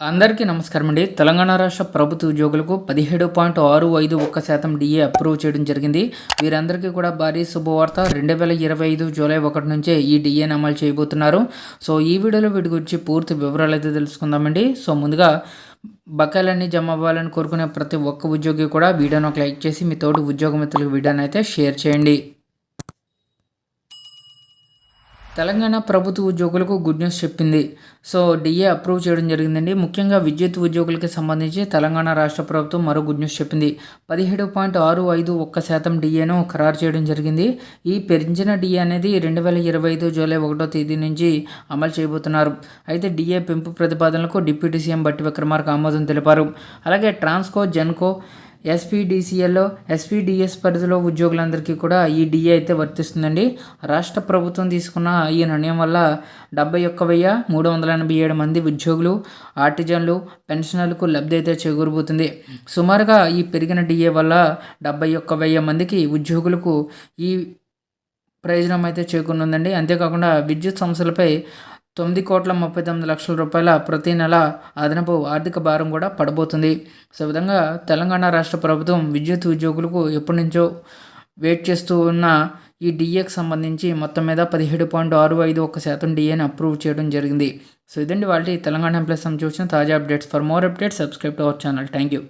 అందరికీ నమస్కారం అండి. తెలంగాణ రాష్ట్ర ప్రభుత్వ ఉద్యోగులకు 17.65% డిఏ అప్రూవ్ చేయడం జరిగింది. వీరందరికీ కూడా భారీ శుభవార్త. 2025 జూలై 1 నుంచే ఈ డిఏని అమలు చేయబోతున్నారు. సో ఈ వీడియోలో వీటి గురించి పూర్తి వివరాలు అయితే తెలుసుకుందామండి. సో ముందుగా బకాయిలన్నీ జమ అవ్వాలని కోరుకునే ప్రతి ఒక్క ఉద్యోగి కూడా వీడియోని ఒక లైక్ చేసి మీ తోటి ఉద్యోగ మిత్రులకు వీడియోని అయితే షేర్ చేయండి. తెలంగాణ ప్రభుత్వ ఉద్యోగులకు గుడ్ న్యూస్ చెప్పింది. సో డిఏ అప్రూవ్ చేయడం జరిగిందండి. ముఖ్యంగా విద్యుత్ ఉద్యోగులకి సంబంధించి తెలంగాణ రాష్ట్ర ప్రభుత్వం మరో గుడ్ న్యూస్ చెప్పింది. 17.651% డిఏను ఖరారు చేయడం జరిగింది. ఈ పెంచిన డిఏ అనేది 2025 జూలై 1వ తేదీ నుంచి అమలు చేయబోతున్నారు. అయితే డిఏ పెంపు ప్రతిపాదనలకు డిప్యూటీ సీఎం బట్టి విక్రమార్క ఆమోదం తెలిపారు. అలాగే ట్రాన్స్కో, జెన్కో, ఎస్పీడీసీఎల్లో, ఎస్పీడీఎస్ పరిధిలో ఉద్యోగులందరికీ కూడా ఈ డిఏ అయితే వర్తిస్తుందండి. రాష్ట్ర ప్రభుత్వం తీసుకున్న ఈ నిర్ణయం వల్ల 71,387 మంది ఉద్యోగులు, ఆర్టిజన్లు, పెన్షనర్లకు లబ్ధి అయితే చేకూరబోతుంది. సుమారుగా ఈ పెరిగిన డిఏ వల్ల 71,000 మందికి ఉద్యోగులకు ఈ ప్రయోజనం అయితే చేకూరనుందండి. అంతేకాకుండా విద్యుత్ సంస్థలపై 9,39,00,000 రూపాయల ప్రతి నెల అదనపు ఆర్థిక భారం కూడా పడబోతుంది. సో విధంగా తెలంగాణ రాష్ట్ర ప్రభుత్వం విద్యుత్ ఉద్యోగులకు ఎప్పటి నుంచో వెయిట్ చేస్తూ ఉన్న ఈ డిఏకి సంబంధించి మొత్తం మీద 17.651% డిఏని అప్రూవ్ చేయడం జరిగింది. సో ఇదండి వాళ్ళ తెలంగాణ ఎంప్లాయీస్ సంబంధించి తాజా updates. For more updates subscribe to our channel. Thank you.